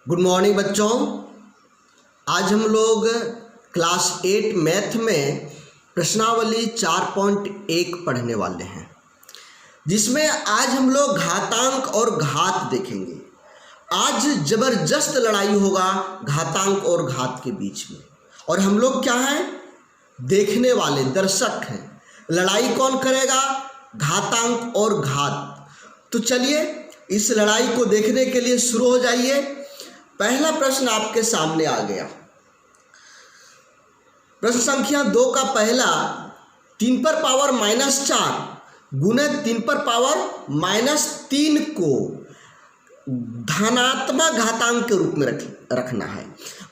Good morning बच्चों। आज हम लोग क्लास 8 मैथ में प्रश्नावली 4.1 पढ़ने वाले हैं, जिसमें आज हम लोग घातांक और घात देखेंगे। आज जबरदस्त लड़ाई होगा घातांक और घात के बीच में, और हम लोग क्या हैं? देखने वाले दर्शक हैं। लड़ाई कौन करेगा? घातांक और घात। तो चलिए इस लड़ाई को देखने के लिए शुरू हो जाइए। पहला प्रश्न आपके सामने आ गया। प्रश्न संख्या 2 का पहला, 3 पर पावर -4 गुने 3 पर पावर -3 को धनात्मक घातांक के रूप में रखना है।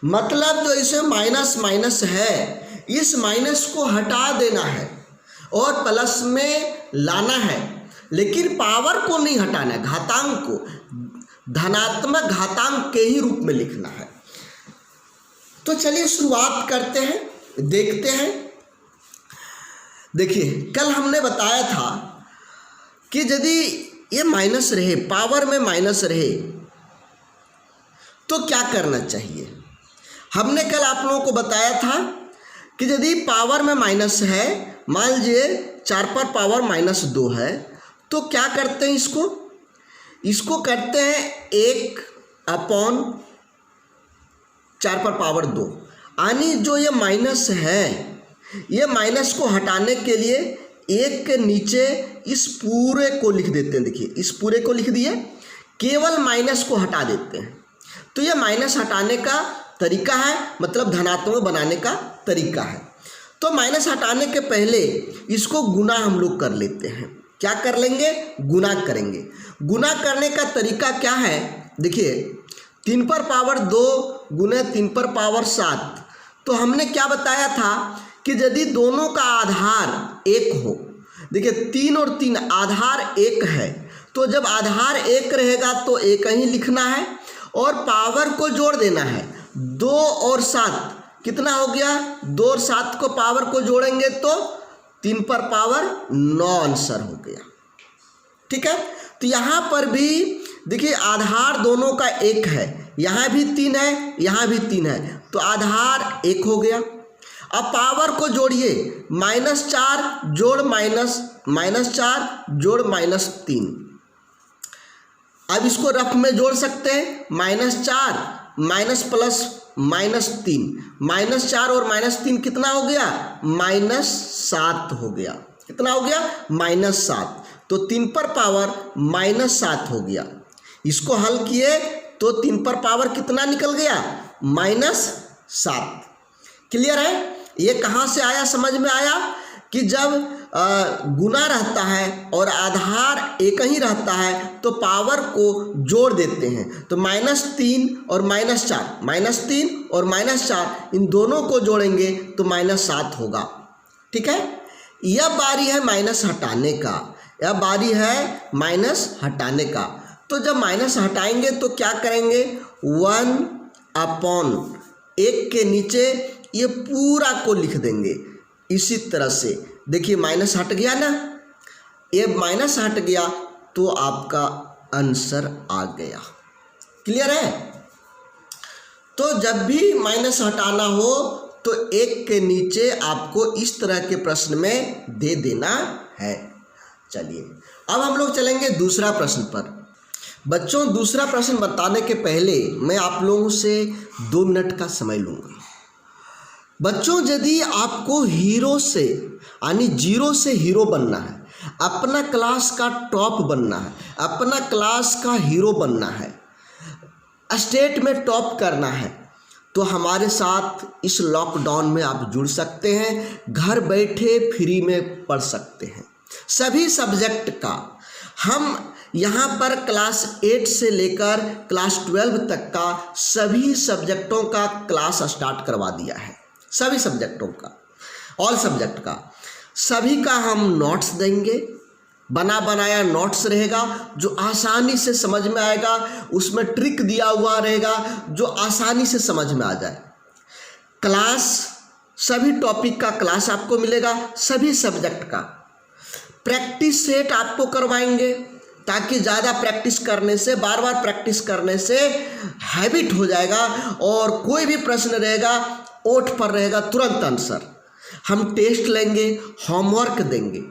मतलब जो इसे माइनस माइनस है, इस माइनस को हटा देना है और प्लस में लाना है, लेकिन पावर को नहीं हटाना है, घातांक को धनात्मक घातांक के ही रूप में लिखना है। तो चलिए शुरुआत करते हैं, देखते हैं। देखिए, कल हमने बताया था कि यदि ये माइनस रहे, पावर में माइनस रहे, तो क्या करना चाहिए। हमने कल आप लोगों को बताया था कि यदि पावर में माइनस है, मान लीजिए 4 पर पावर -2 है, तो क्या करते हैं? इसको करते हैं 1/4 पर पावर 2। यानी जो ये माइनस है, ये माइनस को हटाने के लिए 1 के नीचे इस पूरे को लिख देते हैं। देखिए, इस पूरे को लिख दिए, केवल माइनस को हटा देते हैं। तो ये माइनस हटाने का तरीका है, मतलब धनात्मक बनाने का तरीका है। तो माइनस हटाने के पहले इसको गुना हम लोग कर लेते हैं। क्या कर लेंगे? गुना करेंगे। गुना करने का तरीका क्या है? देखिए, 3 पर पावर 2 गुने 3 पर पावर 7। तो हमने क्या बताया था कि यदि दोनों का आधार 1 हो, देखिए 3 और 3 आधार 1 है, तो जब आधार 1 रहेगा तो 1 ही लिखना है और पावर को जोड़ देना है। 2 और 7 कितना हो गया? 2 और 7 को पावर को जोड़ेंगे तो 3 पर पावर 9 आंसर हो गया। ठीक है। तो यहाँ पर भी देखिए, आधार दोनों का 1 है, यहाँ भी 3 है, यहाँ भी 3 है, तो आधार 1 हो गया। अब पावर को जोड़िए, -4 जोड़ -4 जोड़ -3। अब इसको रफ में जोड़ सकते हैं, -4 माइनस प्लस -3, -4 और -3 कितना हो गया? -7 हो गया। कितना हो गया? -7। तो 3 पर पावर -7 हो गया। इसको हल किए तो 3 पर पावर कितना निकल गया? -7। क्लियर है? ये कहाँ से आया? समझ में आया कि जब गुना रहता है और आधार 1 ही रहता है तो पावर को जोड़ देते हैं। तो -3 और -4 और -4 इन दोनों को जोड़ेंगे तो -7 होगा। ठीक है। यह बारी है माइनस हटाने का, यह बारी है माइनस हटाने का। तो जब माइनस हटाएंगे तो क्या करेंगे? 1/1 के नीचे ये पूरा को लिख देंगे। इसी तरह से देखिए, माइनस हट गया ना, ये माइनस हट गया तो आपका आंसर आ गया। क्लियर है? तो जब भी माइनस हटाना हो तो 1 के नीचे आपको इस तरह के प्रश्न में दे देना है। चलिए अब हम लोग चलेंगे दूसरा प्रश्न पर। बच्चों, दूसरा प्रश्न बताने के पहले मैं आप लोगों से 2 मिनट का समय लूँगा। बच्चों, यदि आपको हीरो से यानी 0 से हीरो बनना है, अपना क्लास का टॉप बनना है, अपना क्लास का हीरो बनना है, स्टेट में टॉप करना है, तो हमारे साथ इस लॉकडाउन में आप जुड़ सकते हैं। घर बैठे फ्री में पढ़ सकते हैं सभी सब्जेक्ट का। हम यहाँ पर क्लास 8 से लेकर क्लास 12 तक का सभी सब्जेक्टों का क्लास स्टार्ट करवा दिया है। सभी सब्जेक्टों का, ऑल सब्जेक्ट का, सभी का हम नोट्स देंगे। बना बनाया नोट्स रहेगा जो आसानी से समझ में आएगा, उसमें ट्रिक दिया हुआ रहेगा जो आसानी से समझ में आ जाए। क्लास सभी टॉपिक का क्लास आपको मिलेगा, सभी सब्जेक्ट का। प्रैक्टिस सेट आपको करवाएंगे, ताकि ज़्यादा प्रैक्टिस करने से, बार बार प्रैक्टिस करने से हैबिट हो जाएगा और कोई भी प्रश्न रहेगा ओठ पर रहेगा तुरंत आंसर। हम टेस्ट लेंगे, होमवर्क देंगे,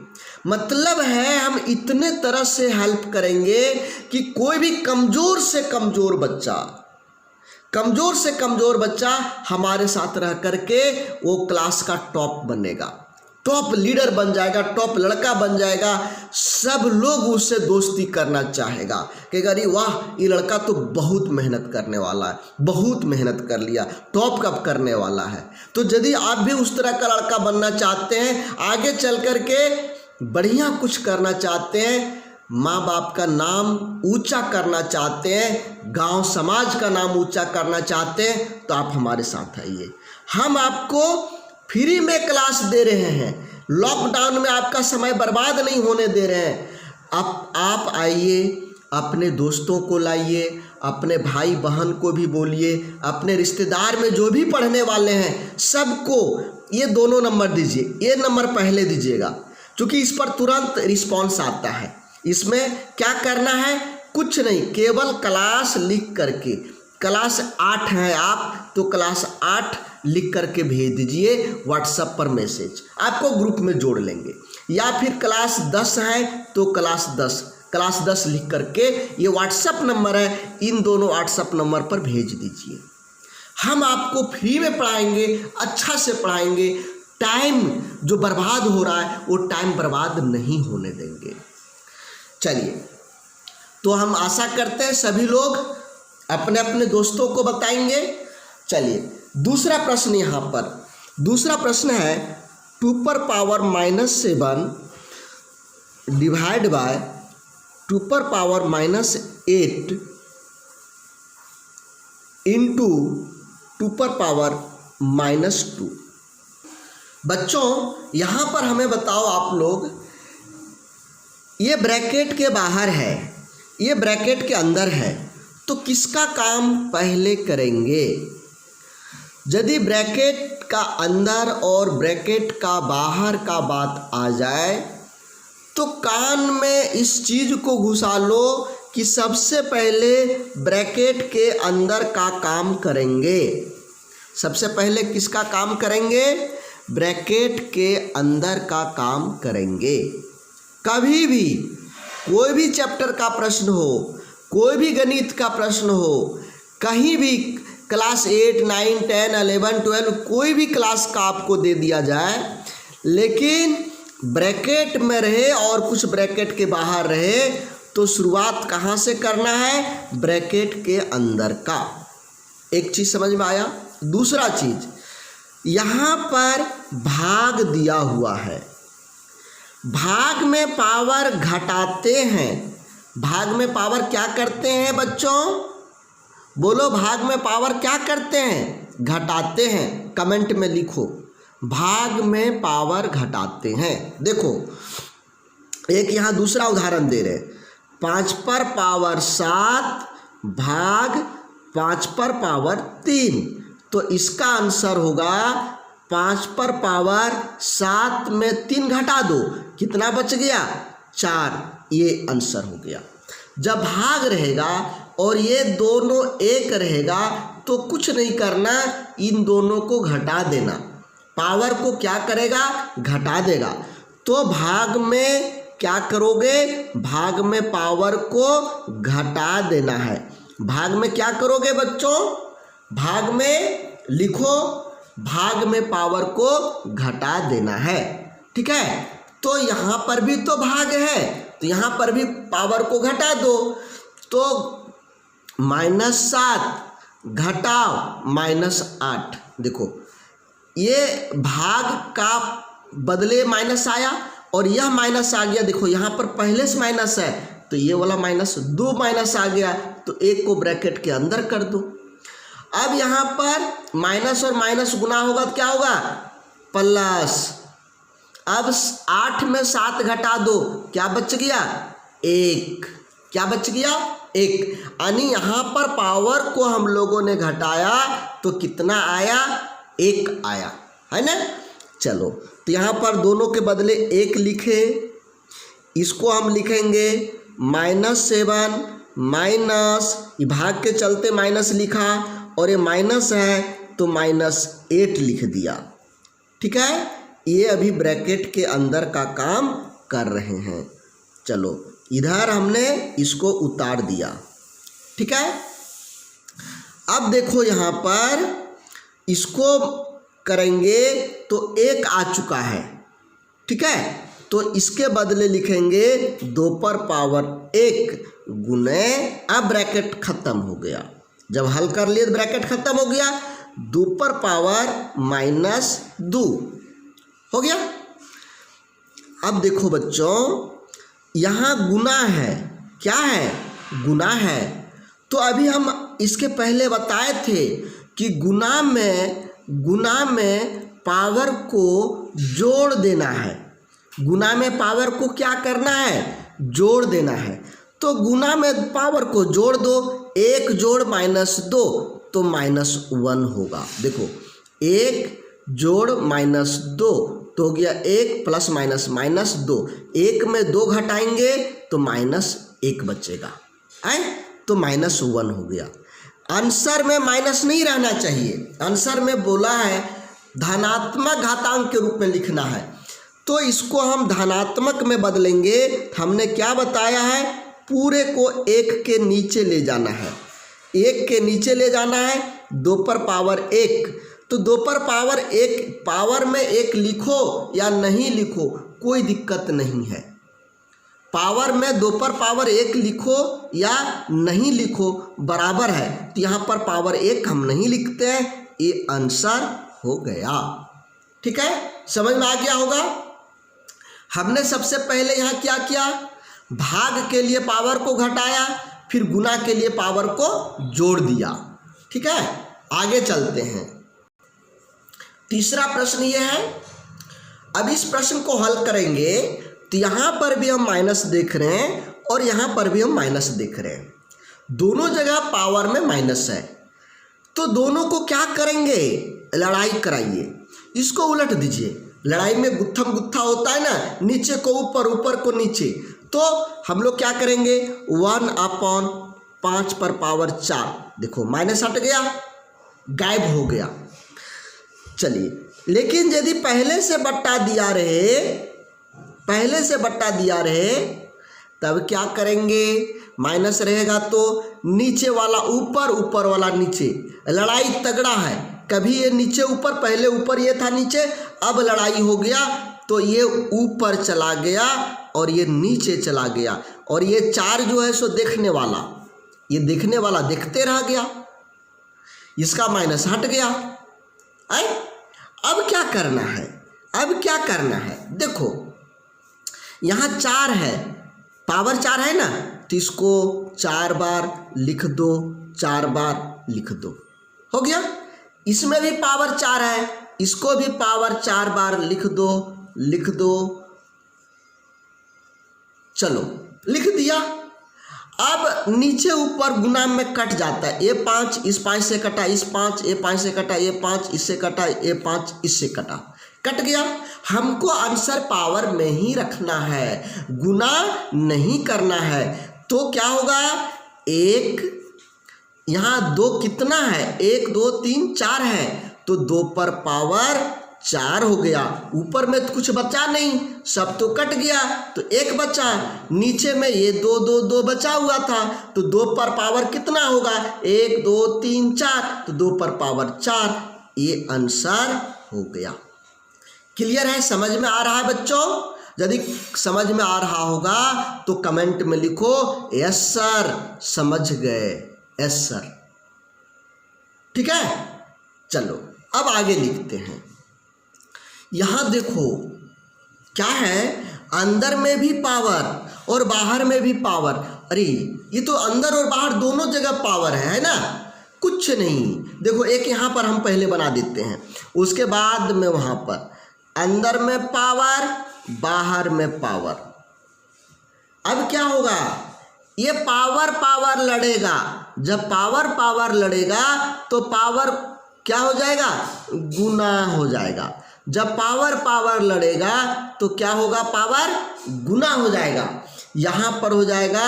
मतलब है हम इतने तरह से हेल्प करेंगे कि कोई भी कमज़ोर से कमज़ोर बच्चा हमारे साथ रह करके वो क्लास का टॉप बनेगा, टॉप लीडर बन जाएगा, टॉप लड़का बन जाएगा। सब लोग उससे दोस्ती करना चाहेगा कि अरे वाह, ये लड़का तो बहुत मेहनत करने वाला है, बहुत मेहनत कर लिया, टॉप कब करने वाला है। तो यदि आप भी उस तरह का लड़का बनना चाहते हैं, आगे चल कर के बढ़िया कुछ करना चाहते हैं, माँ बाप का नाम ऊंचा करना चाहते हैं, गांव समाज का नाम ऊंचा करना चाहते हैं, तो आप हमारे साथ आइए। हम आपको फ्री में क्लास दे रहे हैं, लॉकडाउन में आपका समय बर्बाद नहीं होने दे रहे हैं। आप आइए, अपने दोस्तों को लाइए, अपने भाई बहन को भी बोलिए, अपने रिश्तेदार में जो भी पढ़ने वाले हैं सबको ये दोनों नंबर दीजिए। ये नंबर पहले दीजिएगा क्योंकि इस पर तुरंत रिस्पॉन्स आता है। इसमें क्या करना है, कुछ नहीं, केवल क्लास लिख करके, क्लास 8 है आप तो क्लास 8 लिख करके भेज दीजिए व्हाट्सएप पर मैसेज, आपको ग्रुप में जोड़ लेंगे। या फिर क्लास 10 है तो क्लास 10 लिख करके, ये व्हाट्सएप नंबर है, इन दोनों व्हाट्सएप नंबर पर भेज दीजिए। हम आपको फ्री में पढ़ाएंगे, अच्छा से पढ़ाएंगे। टाइम जो बर्बाद हो रहा है वो टाइम बर्बाद नहीं होने देंगे। चलिए, तो हम आशा करते हैं सभी लोग अपने अपने दोस्तों को बताएंगे। चलिए, दूसरा प्रश्न यहाँ पर, दूसरा प्रश्न है 2⁻⁻7 डिवाइड बाय 2⁻⁻8 इंटू 2⁻⁻2। बच्चों यहाँ पर हमें बताओ आप लोग, ये ब्रैकेट के बाहर है, ये ब्रैकेट के अंदर है, तो किसका काम पहले करेंगे? यदि ब्रैकेट का अंदर और ब्रैकेट का बाहर का बात आ जाए तो कान में इस चीज़ को घुसा लो कि सबसे पहले ब्रैकेट के अंदर का काम करेंगे। सबसे पहले किसका काम करेंगे? ब्रैकेट के अंदर का काम करेंगे। कभी भी कोई भी चैप्टर का प्रश्न हो, कोई भी गणित का प्रश्न हो, कहीं भी क्लास 8, 9, 10, 11, 12 कोई भी क्लास का आपको दे दिया जाए, लेकिन ब्रैकेट में रहे और कुछ ब्रैकेट के बाहर रहे, तो शुरुआत कहाँ से करना है? ब्रैकेट के अंदर का। एक चीज़ समझ में आया। दूसरा चीज़, यहाँ पर भाग दिया हुआ है, भाग में पावर घटाते हैं। भाग में पावर क्या करते हैं बच्चों? बोलो, भाग में पावर क्या करते हैं? घटाते हैं। कमेंट में लिखो, भाग में पावर घटाते हैं। देखो, एक यहाँ दूसरा उदाहरण दे रहे, 5⁻7 भाग 5⁻3, तो इसका आंसर होगा 5⁻7 में 3 घटा दो, कितना बच गया? 4। ये आंसर हो गया। जब भाग रहेगा और ये दोनों एक रहेगा तो कुछ नहीं करना, इन दोनों को घटा देना। पावर को क्या करेगा? घटा देगा। तो भाग में क्या करोगे? भाग में पावर को घटा देना है। भाग में क्या करोगे बच्चों? भाग में लिखो, भाग में पावर को घटा देना है। ठीक है, तो यहाँ पर भी तो भाग है, तो यहाँ पर भी पावर को घटा दो। तो -7 घटाओ -8, देखो ये भाग का बदले माइनस आया और यह माइनस आ गया। देखो यहाँ पर पहले से माइनस है तो ये वाला -2 माइनस आ गया, तो एक को ब्रैकेट के अंदर कर दो। अब यहाँ पर माइनस और माइनस गुना होगा तो क्या होगा? प्लस। अब 8 में 7 घटा दो, क्या बच गया? 1। क्या बच गया? 1। यानी यहाँ पर पावर को हम लोगों ने घटाया तो कितना आया? 1 आया, है ना। चलो, तो यहाँ पर दोनों के बदले 1 लिखे, इसको हम लिखेंगे -7 माइनस, भाग के चलते माइनस लिखा और ये माइनस है तो -8 लिख दिया। ठीक है, ये अभी ब्रैकेट के अंदर का काम कर रहे हैं। चलो इधर हमने इसको उतार दिया। ठीक है, अब देखो यहाँ पर इसको करेंगे तो 1 आ चुका है। ठीक है, तो इसके बदले लिखेंगे 2 पर पावर 1 गुने, अब ब्रैकेट खत्म हो गया। जब हल कर लिए तो ब्रैकेट खत्म हो गया, 2 पर पावर -2 हो गया। अब देखो बच्चों, यहाँ गुना है, क्या है, गुना है। तो अभी हम इसके पहले बताए थे कि गुना में पावर को जोड़ देना है। गुना में पावर को क्या करना है, जोड़ देना है। तो गुना में पावर को जोड़ दो, 1 जोड़ -2 तो -1 होगा। देखो 1 जोड़ -2 तो हो गया 1 प्लस माइनस -2, 1 में 2 घटाएंगे तो -1 बचेगा, तो -1 हो गया। आंसर में माइनस नहीं रहना चाहिए, आंसर में बोला है धनात्मक घातांक के रूप में लिखना है, तो इसको हम धनात्मक में बदलेंगे। हमने क्या बताया है, पूरे को 1 के नीचे ले जाना है, 1 के नीचे ले जाना है, 2 पर पावर 1, तो 2 पर पावर 1 पावर में 1 लिखो या नहीं लिखो कोई दिक्कत नहीं है। पावर में 2 पर पावर 1 लिखो या नहीं लिखो बराबर है, तो यहाँ पर पावर 1 हम नहीं लिखते हैं, ये आंसर हो गया। ठीक है, समझ में आ गया होगा। हमने सबसे पहले यहाँ क्या किया, भाग के लिए पावर को घटाया, फिर गुना के लिए पावर को जोड़ दिया। ठीक है, आगे चलते हैं। तीसरा प्रश्न ये है, अब इस प्रश्न को हल करेंगे तो यहाँ पर भी हम माइनस देख रहे हैं और यहाँ पर भी हम माइनस देख रहे हैं, दोनों जगह पावर में माइनस है। तो दोनों को क्या करेंगे, लड़ाई कराइए, इसको उलट दीजिए। लड़ाई में गुत्थम गुत्था होता है ना, नीचे को ऊपर, ऊपर को नीचे, तो हम लोग क्या करेंगे 1/5 पर पावर 4, देखो माइनस हट गया, गायब हो गया। चलिए, लेकिन यदि पहले से बट्टा दिया रहे तब क्या करेंगे, माइनस रहेगा तो नीचे वाला ऊपर, ऊपर वाला नीचे, लड़ाई तगड़ा है। कभी ये नीचे ऊपर, पहले ऊपर ये था नीचे, अब लड़ाई हो गया तो ये ऊपर चला गया और ये नीचे चला गया, और ये 4 जो है सो देखने वाला, ये देखने वाला देखते रह गया, इसका माइनस हट गया। अब क्या करना है, देखो यहाँ 4 है, पावर 4 है ना, तो इसको 4 बार लिख दो, 4 बार लिख दो, हो गया। इसमें भी पावर 4 है, इसको भी पावर 4 बार लिख दो। चलो लिख दिया। अब नीचे ऊपर गुना में कट जाता है, ये 5 इस 5 से कटा, इस 5 ये 5 से कटा, ये 5 इससे कटा, ये 5 इससे कटा, कट गया। हमको आंसर पावर में ही रखना है, गुना नहीं करना है। तो क्या होगा, 1 यहाँ 2 कितना है, 1 2 3 4 है, तो 2 पर पावर 4 हो गया। ऊपर में तो कुछ बचा नहीं, सब तो कट गया, तो 1 बचा। नीचे में ये 2 2 2 बचा हुआ था, तो 2 पर पावर कितना होगा, 1 2 3 4, तो 2 पर पावर 4, ये आंसर हो गया। क्लियर है, समझ में आ रहा है बच्चों? यदि समझ में आ रहा होगा तो कमेंट में लिखो यस सर, समझ गए, यस सर। ठीक है, चलो अब आगे लिखते हैं। यहाँ देखो क्या है, अंदर में भी पावर और बाहर में भी पावर। अरे ये तो अंदर और बाहर दोनों जगह पावर है ना, कुछ नहीं। देखो एक यहाँ पर हम पहले बना देते हैं, उसके बाद में वहाँ पर अंदर में पावर, बाहर में पावर। अब क्या होगा, ये पावर पावर लड़ेगा, जब पावर पावर लड़ेगा तो पावर क्या हो जाएगा, गुना हो जाएगा। जब पावर पावर लड़ेगा तो क्या होगा, पावर गुना हो जाएगा। यहाँ पर हो जाएगा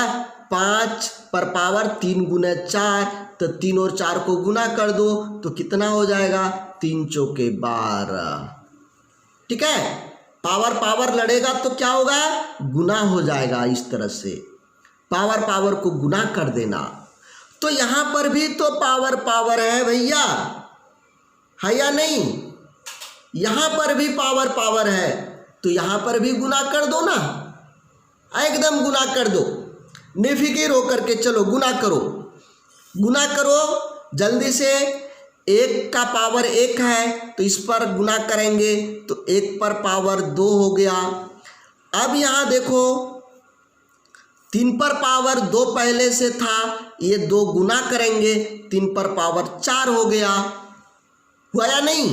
5 पर पावर 3 गुने 4, तो 3 और 4 को गुना कर दो तो कितना हो जाएगा, 3 चौके 12। ठीक है, पावर पावर लड़ेगा तो क्या होगा, गुना हो जाएगा। इस तरह से पावर पावर को गुना कर देना। तो यहाँ पर भी तो पावर पावर है भैया, है या नहीं, यहाँ पर भी पावर पावर है, तो यहाँ पर भी गुना कर दो ना, एकदम गुना कर दो, बेफिक्र होकर के चलो गुना करो, गुना करो जल्दी से। 1 का पावर 1 है तो इस पर गुना करेंगे तो 1 पर पावर 2 हो गया। अब यहाँ देखो 3 पर पावर 2 पहले से था, ये 2 गुना करेंगे 3 पर पावर 4 हो गया, हुआ या नहीं।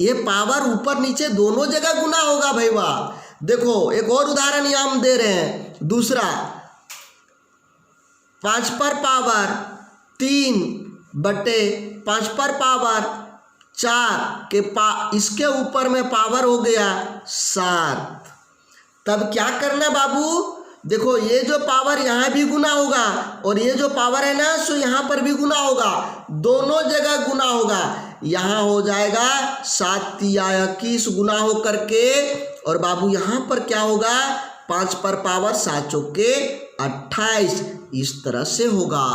ये पावर ऊपर नीचे दोनों जगह गुना होगा भाई वाह। देखो एक और उदाहरण यहाँ हम दे रहे हैं, दूसरा 5 पर पावर 3 बटे 5 पर पावर 4 के इसके ऊपर में पावर हो गया 7। तब क्या करना बाबू, देखो ये जो पावर यहाँ भी गुना होगा और ये जो पावर है ना सो यहाँ पर भी गुना होगा, दोनों जगह गुना होगा। यहाँ हो जाएगा 7 तिया 21 गुना हो करके, और बाबू यहाँ पर क्या होगा, 5 पर पावर 7 चौके 28, इस तरह से होगा।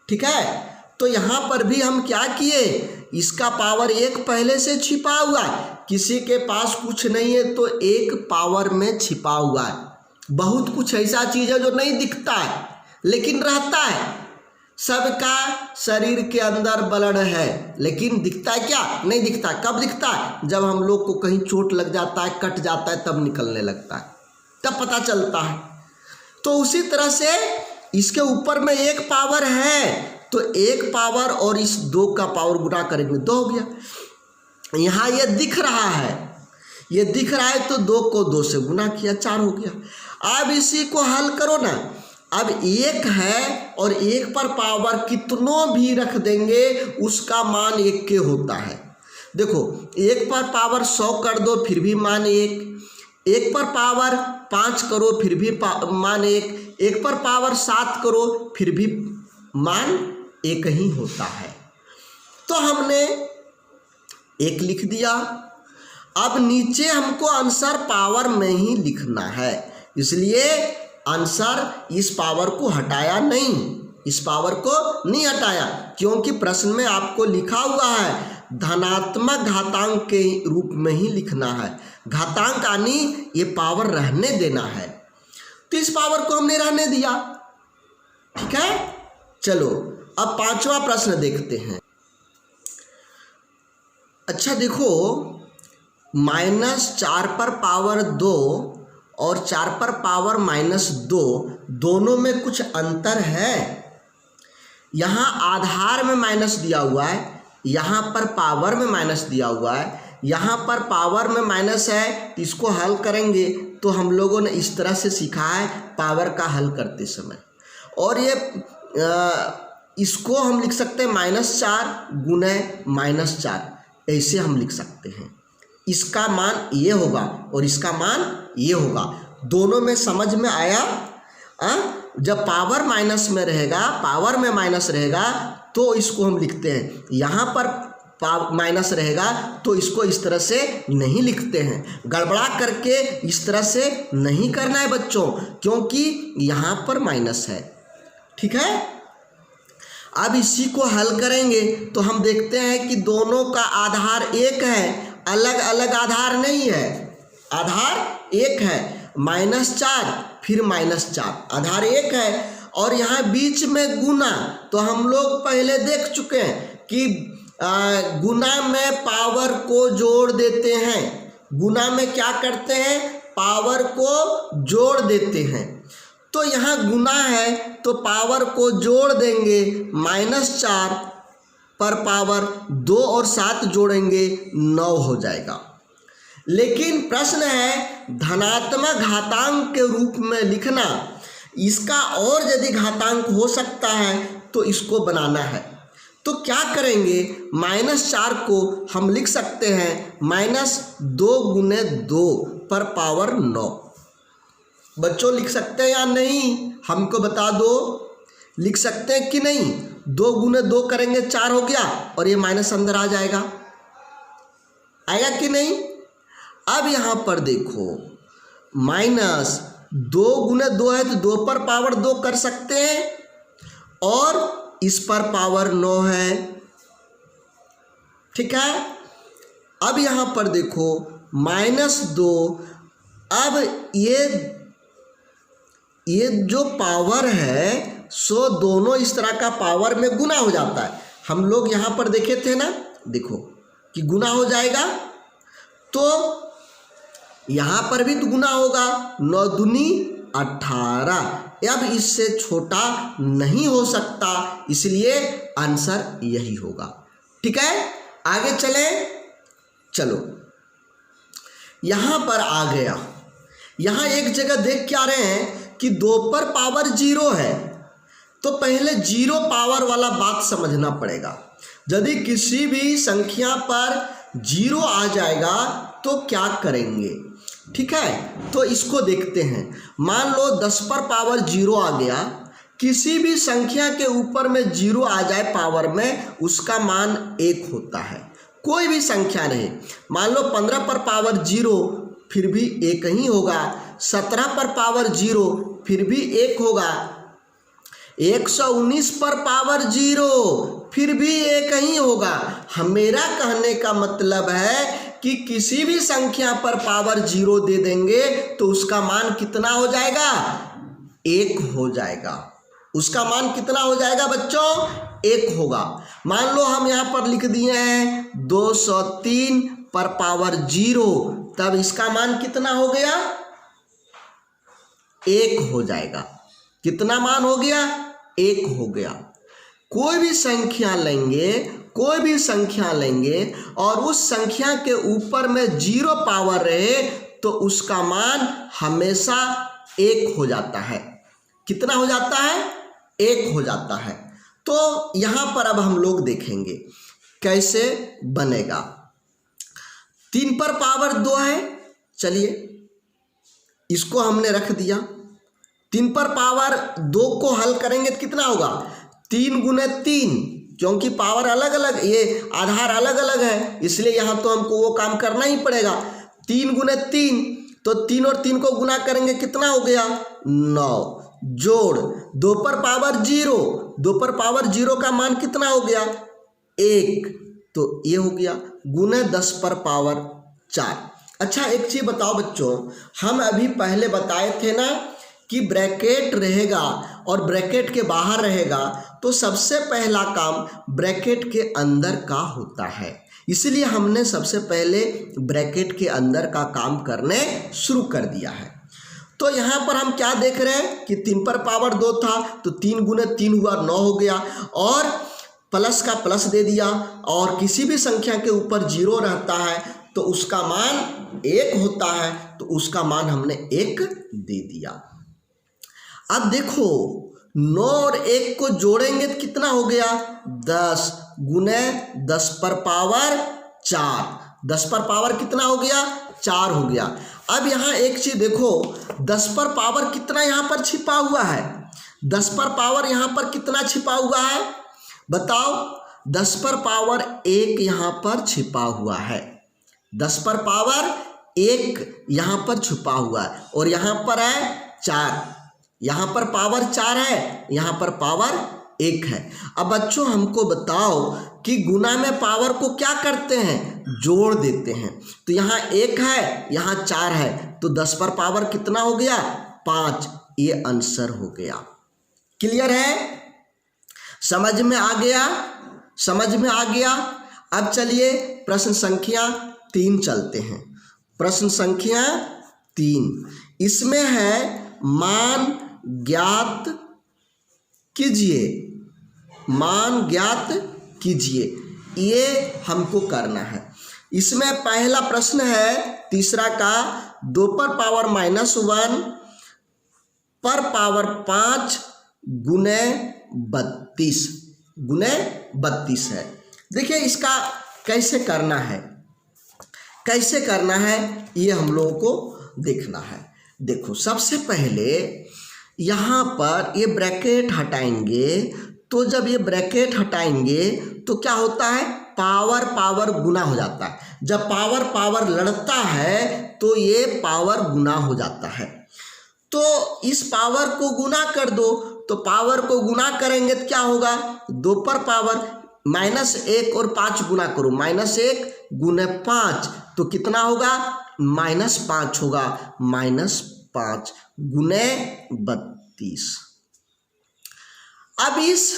ठीक है, तो यहाँ पर भी हम क्या किए, इसका पावर 1 पहले से छिपा हुआ है, किसी के पास कुछ नहीं है तो 1 पावर में छिपा हुआ है। बहुत कुछ ऐसा चीज है जो नहीं दिखता है लेकिन रहता है। सबका शरीर के अंदर ब्लड है लेकिन दिखता है क्या, नहीं दिखता। कब दिखता है, जब हम लोग को कहीं चोट लग जाता है, कट जाता है, तब निकलने लगता है, तब पता चलता है। तो उसी तरह से इसके ऊपर में 1 पावर है तो 1 पावर और इस 2 का पावर गुना करेंगे 2 हो गया। यहाँ ये दिख रहा है, ये दिख रहा है तो 2 को 2 से गुना किया 4 हो गया। अब इसी को हल करो ना। अब 1 है और 1 पर पावर कितनों भी रख देंगे उसका मान 1 के होता है। देखो 1 पर पावर 100 कर दो फिर भी मान 1, 1 पर पावर 5 करो फिर भी मान 1, 1 पर पावर 7 करो फिर भी मान 1 ही होता है। तो हमने 1 लिख दिया। अब नीचे हमको आंसर पावर में ही लिखना है, इसलिए आंसर इस पावर को हटाया नहीं, इस पावर को नहीं हटाया, क्योंकि प्रश्न में आपको लिखा हुआ है धनात्मक घातांक के रूप में ही लिखना है। घातांक यानी ये पावर रहने देना है, तो इस पावर को हमने रहने दिया। ठीक है, चलो अब 5वां प्रश्न देखते हैं। अच्छा देखो, -4 पर पावर 2 और 4 पर पावर -2 दोनों में कुछ अंतर है। यहाँ आधार में माइनस दिया हुआ है, यहाँ पर पावर में माइनस दिया हुआ है, यहाँ पर पावर में माइनस है। इसको हल करेंगे तो हम लोगों ने इस तरह से सीखा है पावर का हल करते समय, और ये इसको हम लिख सकते हैं -4 गुने -4, ऐसे हम लिख सकते हैं। इसका मान ये होगा और इसका मान ये होगा, दोनों में समझ में आया। जब पावर माइनस में रहेगा, पावर में माइनस रहेगा तो इसको हम लिखते हैं, यहाँ पर माइनस रहेगा तो इसको इस तरह से नहीं लिखते हैं। गड़बड़ा करके इस तरह से नहीं करना है बच्चों, क्योंकि यहाँ पर माइनस है। ठीक है, अब इसी को हल करेंगे तो हम देखते हैं कि दोनों का आधार 1 है, अलग अलग आधार नहीं है, आधार 1 है। -4 फिर -4, आधार 1 है, और यहाँ बीच में गुना, तो हम लोग पहले देख चुके हैं कि गुना में पावर को जोड़ देते हैं। गुना में क्या करते हैं, पावर को जोड़ देते हैं। तो यहाँ गुना है तो पावर को जोड़ देंगे, -4 पर पावर 2 और 7 जोड़ेंगे 9 हो जाएगा। लेकिन प्रश्न है धनात्मक घातांक के रूप में लिखना, इसका और यदि घातांक हो सकता है तो इसको बनाना है। तो क्या करेंगे, -4 को हम लिख सकते हैं -2 गुने 2 पर पावर 9। बच्चों लिख सकते हैं या नहीं, हमको बता दो, लिख सकते हैं कि नहीं? 2 गुने 2 करेंगे 4 हो गया और ये माइनस अंदर आ जाएगा, आएगा कि नहीं? अब यहाँ पर देखो माइनस 2 गुने 2 है तो 2 पर पावर 2 कर सकते हैं और इस पर पावर 9 है, ठीक है। अब यहाँ पर देखो -2, अब ये जो पावर है सो दोनों इस तरह का पावर में गुना हो जाता है। हम लोग यहाँ पर देखे थे ना, देखो कि गुना हो जाएगा, तो यहाँ पर भी तो गुना होगा, 9 दूनी 18। अब इससे छोटा नहीं हो सकता, इसलिए आंसर यही होगा, ठीक है। आगे चले, चलो यहाँ पर आ गया। यहाँ एक जगह देख क्या रहे हैं कि 2 पर पावर 0 है, तो पहले 0 पावर वाला बात समझना पड़ेगा। यदि किसी भी संख्या पर 0 आ जाएगा तो क्या करेंगे, ठीक है। तो इसको देखते हैं। मान लो 10 पर पावर 0 आ गया, किसी भी संख्या के ऊपर में 0 आ जाए पावर में, उसका मान 1 होता है। कोई भी संख्या नहीं, मान लो 15 पर पावर 0 फिर भी 1 ही होगा, 17 पर पावर 0 फिर भी 1 होगा, 119 पर पावर 0 फिर भी 1 ही होगा। मेरा कहने का मतलब है कि किसी भी संख्या पर पावर 0 दे देंगे तो उसका मान कितना हो जाएगा, 1 हो जाएगा। उसका मान कितना हो जाएगा बच्चों, 1 होगा। मान लो हम यहाँ पर लिख दिए हैं 203 पर पावर 0, तब इसका मान कितना हो गया, 1 हो जाएगा। कितना मान हो गया, 1 हो गया। कोई भी संख्या लेंगे और उस संख्या के ऊपर में 0 पावर रहे तो उसका मान हमेशा 1 हो जाता है। कितना हो जाता है, 1 हो जाता है। तो यहाँ पर अब हम लोग देखेंगे कैसे बनेगा। 3 पर पावर 2 है, चलिए इसको हमने रख दिया। 3 पर पावर 2 को हल करेंगे तो कितना होगा, 3 गुने 3, क्योंकि पावर अलग अलग, ये आधार अलग अलग है, इसलिए यहाँ तो हमको वो काम करना ही पड़ेगा। 3 गुने 3, तो 3 और 3 को गुना करेंगे कितना हो गया, 9, जोड़ 2 पर पावर 0, 2 पर पावर 0 का मान कितना हो गया, 1, तो ये हो गया, गुने 10 पर पावर 4। अच्छा एक चीज़ बताओ बच्चों, हम अभी पहले बताए थे ना कि ब्रैकेट रहेगा और ब्रैकेट के बाहर रहेगा, तो सबसे पहला काम ब्रैकेट के अंदर का होता है, इसलिए हमने सबसे पहले ब्रैकेट के अंदर का काम करने शुरू कर दिया है। तो यहाँ पर हम क्या देख रहे हैं कि 3 पर पावर 2 था तो 3 गुने 3 हुआ, 9 हो गया, और प्लस का प्लस दे दिया, और किसी भी संख्या के ऊपर 0 रहता है तो उसका मान 1 होता है, तो उसका मान हमने 1 दे दिया। अब देखो 9 और 1 को जोड़ेंगे तो कितना हो गया, 10 गुने 10 पर पावर 4, 10 पर पावर कितना हो गया, 4 हो गया। अब यहाँ एक चीज देखो, 10 पर पावर कितना यहाँ पर छिपा हुआ है, 10 पर पावर यहाँ पर कितना छिपा हुआ है बताओ, 10 पर पावर 1 यहाँ पर छिपा हुआ है, 10 पर पावर 1 यहाँ पर छुपा हुआ है, और यहाँ पर है 4, यहाँ पर पावर 4 है, यहाँ पर पावर 1 है। अब बच्चों हमको बताओ कि गुना में पावर को क्या करते हैं, जोड़ देते हैं। तो यहाँ 1 है, यहाँ 4 है, तो 10 पर पावर कितना हो गया, 5, ये आंसर हो गया। क्लियर है, समझ में आ गया, समझ में आ गया। अब चलिए प्रश्न संख्या 3 चलते हैं। प्रश्न संख्या 3, इसमें है मान ज्ञात कीजिए, मान ज्ञात कीजिए, ये हमको करना है। इसमें पहला प्रश्न है तीसरा का, 2 पर पावर -1 पर पावर 5 गुने 32 है। देखिए इसका कैसे करना है, कैसे करना है ये हम लोगों को देखना है। देखो सबसे पहले यहाँ पर ये ब्रैकेट हटाएंगे, तो जब ये ब्रैकेट हटाएंगे तो क्या होता है, पावर पावर गुना हो जाता है। जब पावर पावर लड़ता है तो ये पावर गुना हो जाता है। तो इस पावर को गुना कर दो, तो पावर को गुना करेंगे तो क्या होगा, 2 पर पावर -1 और 5 गुना करो, -1 गुने 5 तो कितना होगा, -5 होगा, -5 गुने 32। अब इस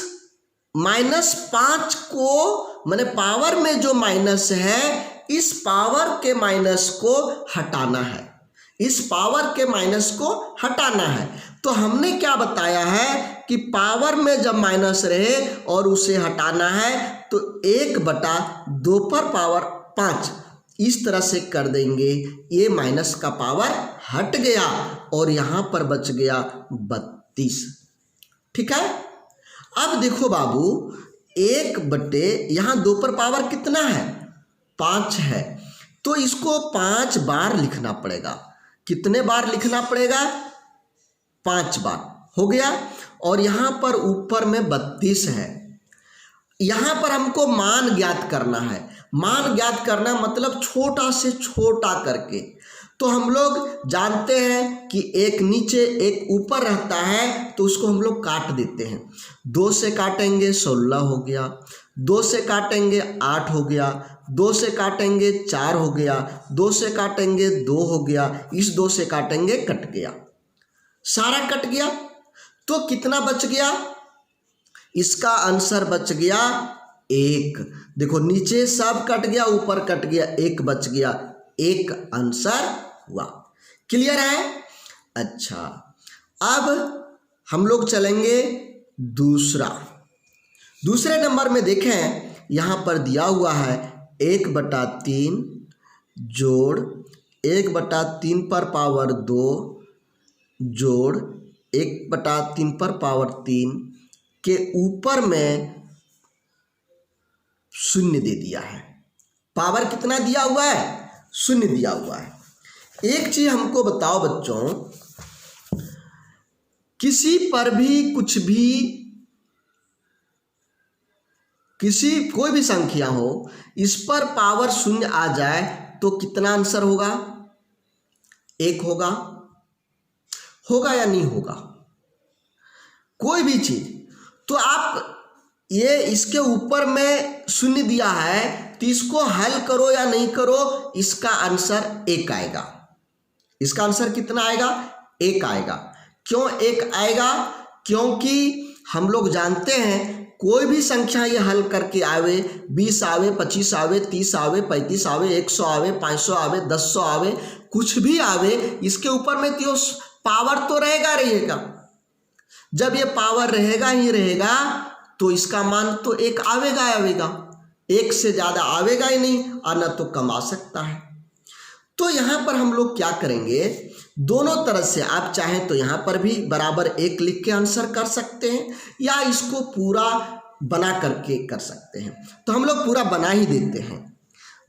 -5 को माने पावर में जो माइनस है, इस पावर के माइनस को हटाना है, इस पावर के माइनस को हटाना है। तो हमने क्या बताया है कि पावर में जब माइनस रहे और उसे हटाना है तो 1/2 पर पावर 5 इस तरह से कर देंगे, ये माइनस का पावर हट गया और यहाँ पर बच गया 32। ठीक है। अब देखो बाबू, 1/, यहाँ 2 पर पावर कितना है, 5 है, तो इसको 5 बार लिखना पड़ेगा। कितने बार लिखना पड़ेगा, 5 बार हो गया। और यहाँ पर ऊपर में 32 है। यहाँ पर हमको मान ज्ञात करना है। मान ज्ञात करना मतलब छोटा से छोटा करके। तो हम लोग जानते हैं कि एक नीचे एक ऊपर रहता है, तो उसको हम लोग काट देते हैं। 2 से काटेंगे 16 हो गया, 2 से काटेंगे 8 हो गया, 2 से काटेंगे 4 हो गया, 2 से काटेंगे 2 हो गया, इस 2 से काटेंगे कट गया, सारा कट गया। तो कितना बच गया, इसका आंसर बच गया 1। देखो नीचे सब कट गया, ऊपर कट गया, 1 बच गया, 1 आंसर हुआ। क्लियर है। अच्छा, अब हम लोग चलेंगे दूसरे नंबर में। देखें यहाँ पर दिया हुआ है 1/3 जोड़ 1/3 पर पावर 2 जोड़ 1/3 पर पावर 3 के ऊपर में 0 दे दिया है। पावर कितना दिया हुआ है, 0 दिया हुआ है। एक चीज हमको बताओ बच्चों, किसी पर भी कुछ भी, कोई भी संख्या हो, इस पर पावर 0 आ जाए तो कितना आंसर होगा, 1 होगा या नहीं होगा, कोई भी चीज। तो आप ये इसके ऊपर में 0 दिया है, तो इसको हल करो या नहीं करो, इसका आंसर 1 आएगा। इसका आंसर कितना आएगा, 1 आएगा। क्यों 1 आएगा, क्योंकि हम लोग जानते हैं कोई भी संख्या ये हल करके आवे, 20 आवे, 25 आवे, 30 आवे, 35 आवे, 100 आवे, 500 आवे, 10 आवे, कुछ भी आवे, इसके ऊपर में तो पावर तो रहेगा। जब ये पावर रहेगा ही रहेगा तो इसका मान तो 1 आवेगा। 1 से ज़्यादा आवेगा ही नहीं, आना तो कम आ सकता है। तो यहाँ पर हम लोग क्या करेंगे, दोनों तरह से आप चाहें तो यहाँ पर भी बराबर 1 लिख के आंसर कर सकते हैं, या इसको पूरा बना करके कर सकते हैं। तो हम लोग पूरा बना ही देते हैं।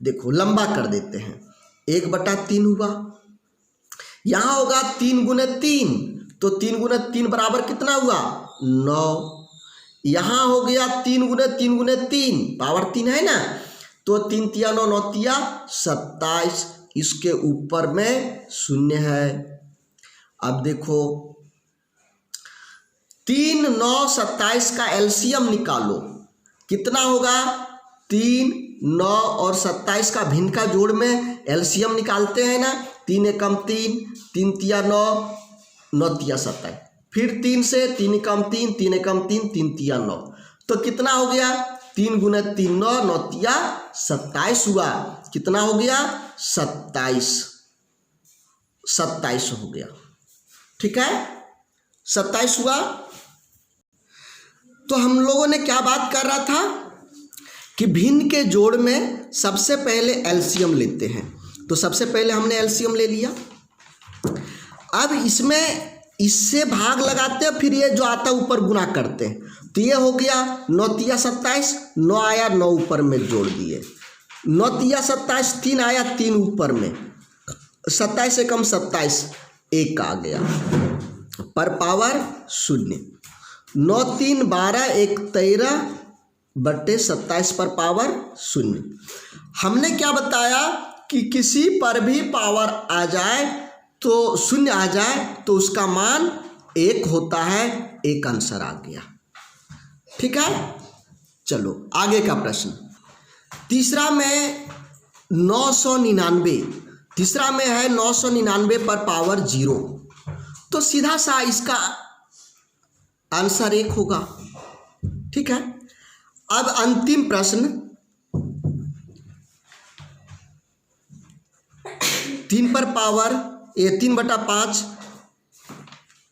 देखो लंबा कर देते हैं। 1/3 हुआ, यहाँ होगा 3 गुने 3, तो 3 गुने 3 बराबर कितना हुआ, 9। यहाँ हो गया 3 गुने 3 पावर 3 है ना, तो 3 तिया 9, 9 तिया 27, इसके ऊपर में 0 है। अब देखो 3, 9, 27 का एलसीएम निकालो, कितना होगा, 3, 9 और 27 का भिन्न का जोड़ में एलसीएम निकालते हैं ना, 3 एकम 3, 3 तिया 9, 9 तिया 27, फिर 3 से 3 एकम 3, 3 एकम 3, 3 तिया 9, तो कितना हो गया, 3 गुने 3 9, 9 तिया 27 हुआ। कितना हो गया, 27 हो गया। ठीक है, 27 हुआ। तो हम लोगों ने क्या बात कर रहा था कि भिन्न के जोड़ में सबसे पहले एलसीएम लेते हैं। तो सबसे पहले हमने एलसीएम ले लिया। अब इसमें इससे भाग लगाते हैं, फिर ये जो आता ऊपर गुना करते हैं। तो ये हो गया 9 तिया 27, 9 आया, 9 ऊपर में जोड़ दिए, 9 तिया 27, 3 आया, 3 ऊपर में, 27 एकम 27, 1 आ गया पर पावर 0। 9 3 12 1 13 बटे 27 पर पावर 0। हमने क्या बताया कि किसी पर भी पावर आ जाए तो 0 आ जाए तो उसका मान 1 होता है। एक आंसर आ गया। ठीक है, चलो आगे का प्रश्न। तीसरा में 999, तीसरा में है 999 पर पावर 0, तो सीधा सा इसका आंसर 1 होगा। ठीक है, अब अंतिम प्रश्न 3 पर पावर 3/5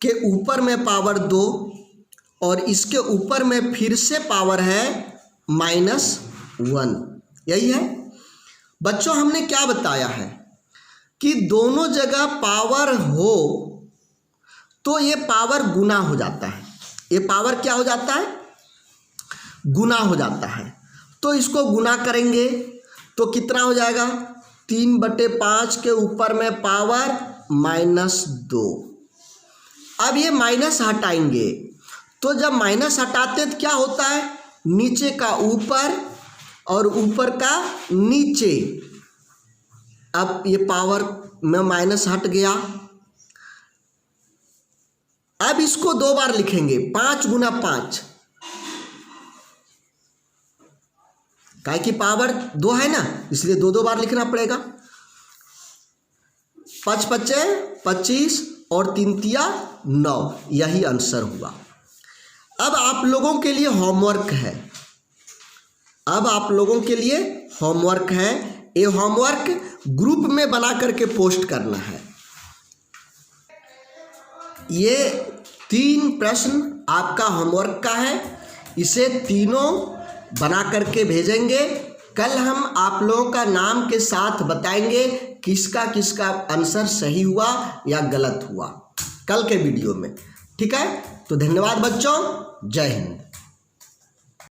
के ऊपर में पावर 2 और इसके ऊपर में फिर से पावर है -1। यही है बच्चों, हमने क्या बताया है कि दोनों जगह पावर हो तो ये पावर गुना हो जाता है। ये पावर क्या हो जाता है? गुना हो जाता है। तो इसको गुना करेंगे तो कितना हो जाएगा? 3/5 के ऊपर में पावर -2। अब ये माइनस हटाएंगे तो जब माइनस हटाते हैं तो क्या होता है? नीचे का ऊपर और ऊपर का नीचे। अब ये पावर में माइनस हट गया। अब इसको 2 बार लिखेंगे, 5 × 5, काहे कि पावर 2 है ना, इसलिए 2 बार लिखना पड़ेगा। 5 × 5 = 25 और 3 × 3 = 9। यही आंसर हुआ। अब आप लोगों के लिए होमवर्क है। अब आप लोगों के लिए होमवर्क है। ये होमवर्क ग्रुप में बना करके पोस्ट करना है। ये 3 प्रश्न आपका होमवर्क का है। इसे तीनों बना करके भेजेंगे। कल हम आप लोगों का नाम के साथ बताएंगे किसका किसका आंसर सही हुआ या गलत हुआ कल के वीडियो में। ठीक है, तो धन्यवाद बच्चों, जय हिंद।